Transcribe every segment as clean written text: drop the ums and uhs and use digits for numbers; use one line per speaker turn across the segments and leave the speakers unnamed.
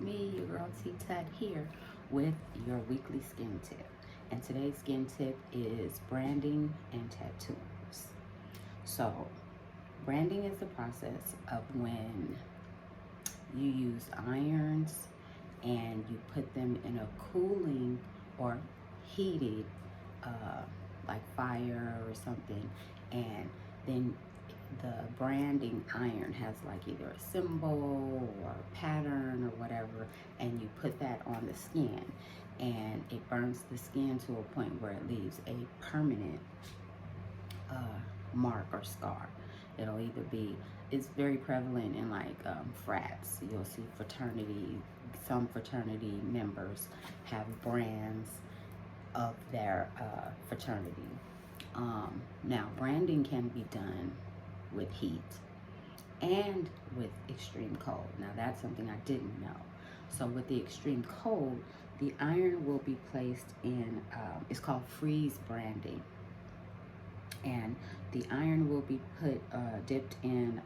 me, your girl T Tut here with your weekly skin tip. And today's skin tip is branding and tattoos. So, branding is the process of when you use irons and you put them in a cooling or heated, like fire or something, and then the branding iron has like either a symbol or a pattern or whatever, and you put that on the skin and it burns the skin to a point where it leaves a permanent mark or scar. It'll either be, it's very prevalent in like frats. You'll see some fraternity members have brands of their fraternity. Now, branding can be done with heat and with extreme cold. Now, that's something I didn't know. So with the extreme cold, the iron will be placed in, it's called freeze branding. And the iron will be dipped in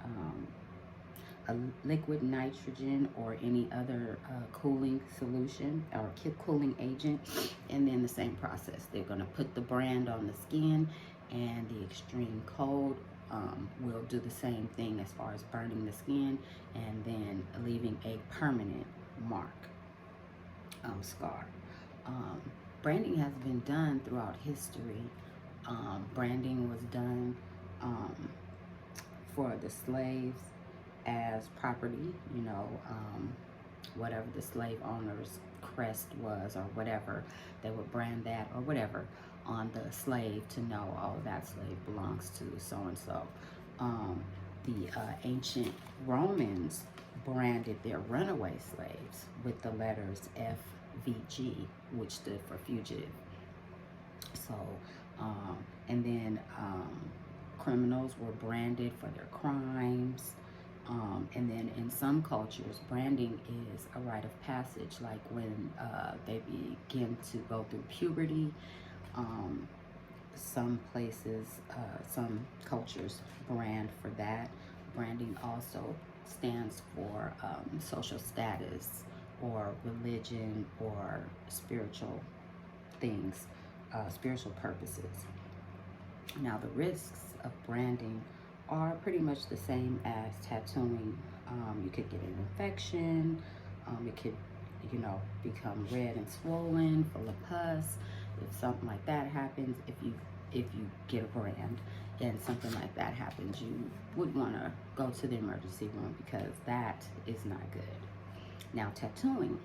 a liquid nitrogen or any other cooling solution or cooling agent, and then the same process. They're going to put the brand on the skin, and the extreme cold will do the same thing as far as burning the skin and then leaving a permanent mark, scar. Branding has been done throughout history. Branding was done for the slaves as property, whatever the slave owner's crest was or whatever, they would brand that or whatever on the slave to know, oh, that slave belongs to so-and-so. The ancient Romans branded their runaway slaves with the letters FVG, which stood for fugitive. So, and then criminals were branded for their crimes. And then in some cultures, branding is a rite of passage, like when they begin to go through puberty. Some places, some cultures brand for that. Branding also stands for social status or religion or spiritual things, spiritual purposes. Now, the risks of branding are pretty much the same as tattooing. You could get an infection. It could, become red and swollen, full of pus. If something like that happens, if you get a brand and something like that happens, you would want to go to the emergency room because that is not good. Now, tattooing.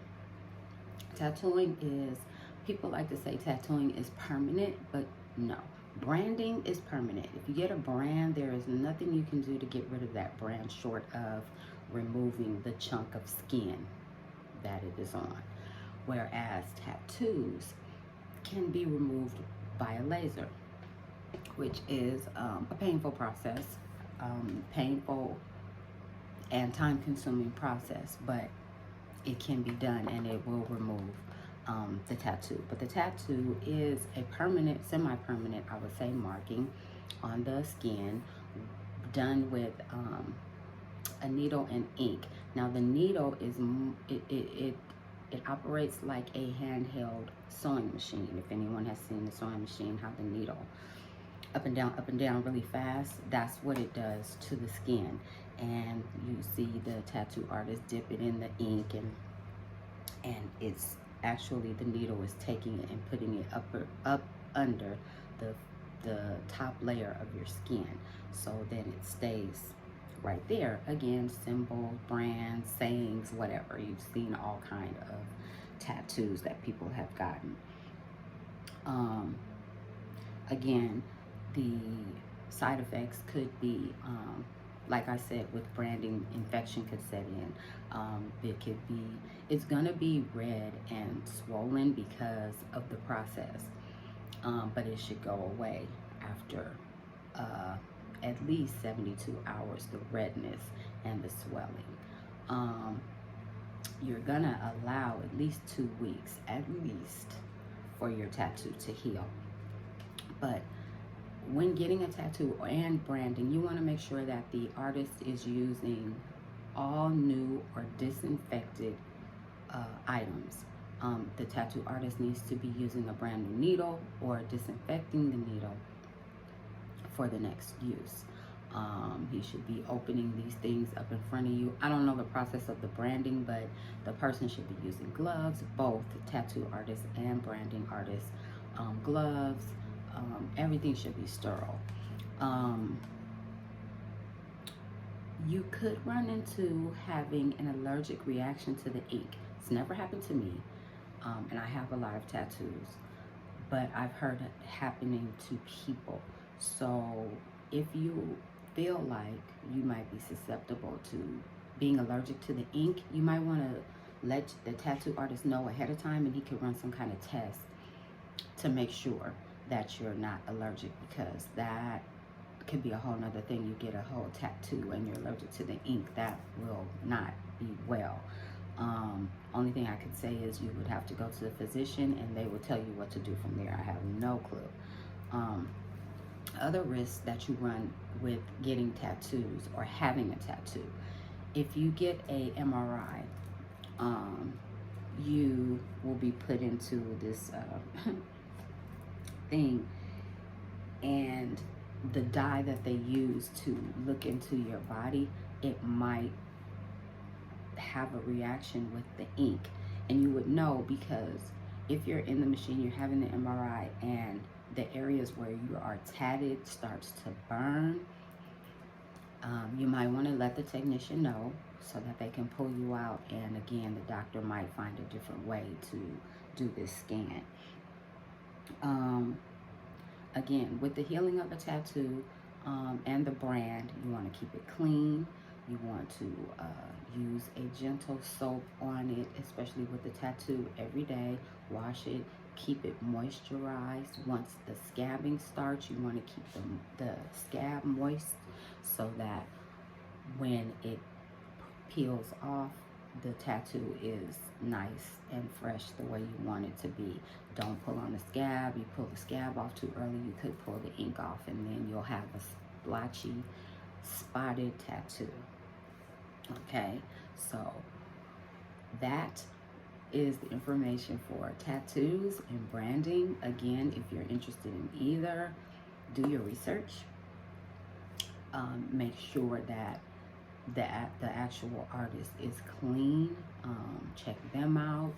Tattooing is, people like to say tattooing is permanent, but no. Branding is permanent. If you get a brand, there is nothing you can do to get rid of that brand short of removing the chunk of skin that it is on. Whereas tattoos can be removed by a laser, which is a painful process, painful and time-consuming process, but it can be done and it will remove the tattoo. But the tattoo is a permanent, semi-permanent, I would say, marking on the skin done with a needle and ink. Now, the needle is, it operates like a handheld sewing machine. If anyone has seen the sewing machine, how the needle up and down really fast, that's what it does to the skin. And you see the tattoo artist dip it in the ink, and it's actually, the needle is taking it and putting it up under the top layer of your skin, so that it stays right there. Again, symbols, brands, sayings, whatever. You've seen all kind of tattoos that people have gotten. Again, the side effects could be, like I said, with branding, infection could set in. It's gonna be red and swollen because of the process, but it should go away after at least 72 hours, the redness and the swelling. You're gonna allow at least 2 weeks, at least, for your tattoo to heal. But when getting a tattoo and branding, you want to make sure that the artist is using all new or disinfected items. The tattoo artist needs to be using a brand new needle or disinfecting the needle for the next use. He should be opening these things up in front of you. I don't know the process of the branding, but the person should be using gloves, both tattoo artists and branding artists. Gloves, everything should be sterile. You could run into having an allergic reaction to the ink. It's never happened to me, and I have a lot of tattoos, but I've heard it happening to people. So if you feel like you might be susceptible to being allergic to the ink, you might want to let the tattoo artist know ahead of time, and he could run some kind of test to make sure that you're not allergic, because that could be a whole nother thing. You get a whole tattoo and you're allergic to the ink. That will not be well. Only thing I could say is you would have to go to the physician and they will tell you what to do from there. I have no clue. Other risks that you run with getting tattoos or having a tattoo. If you get a MRI, you will be put into this thing, and the dye that they use to look into your body, it might have a reaction with the ink. And you would know, because if you're in the machine, you're having the MRI, and the areas where you are tatted starts to burn, you might want to let the technician know so that they can pull you out. And again, the doctor might find a different way to do this scan. Again, with the healing of a tattoo and the brand, you want to keep it clean. You want to use a gentle soap on it, especially with the tattoo, every day. Wash it, keep it moisturized. Once the scabbing starts, you want to keep the scab moist so that when it peels off, the tattoo is nice and fresh the way you want it to be. Don't pull on the scab. You pull the scab off too early, you could pull the ink off, and then you'll have a splotchy, spotted tattoo. Okay, so that is the information for tattoos and branding. Again, if you're interested in either, do your research. Make sure that the actual artist is clean. Check them out.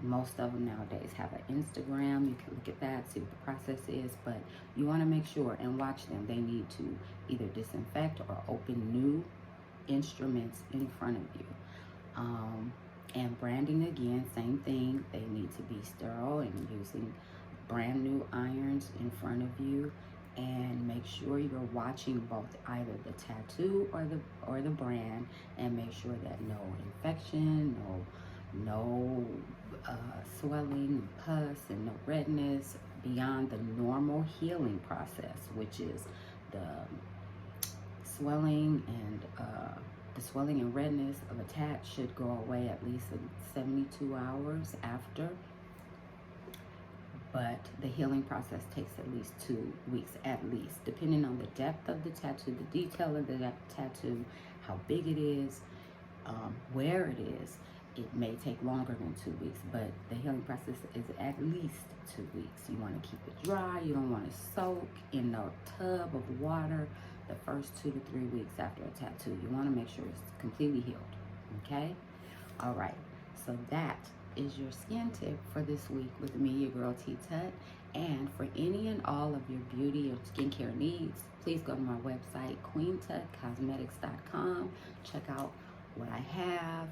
Most of them nowadays have an Instagram. You can look at that, see what the process is, but you want to make sure and watch them. They need to either disinfect or open new instruments in front of you. And branding, again, same thing. They need to be sterile and using brand new irons in front of you. And make sure you're watching both either the tattoo or the brand, and make sure that no infection, no swelling, pus, and no redness beyond the normal healing process, which is the swelling and redness of a tat should go away at least in 72 hours after. But the healing process takes at least 2 weeks, at least, depending on the depth of the tattoo, the detail of the tattoo, how big it is, where it is. It may take longer than 2 weeks, but the healing process is at least 2 weeks. You want to keep it dry. You don't want to soak in a tub of water the first 2 to 3 weeks after a tattoo. You want to make sure it's completely healed. Okay? All right. So that is your skin tip for this week with me, your girl T Tut. And for any and all of your beauty or skincare needs, please go to my website, queentutcosmetics.com. Check out what I have,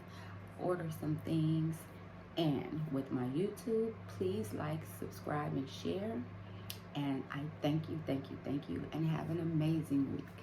order some things. And with my YouTube, please like, subscribe, and share. And I thank you, and have an amazing week.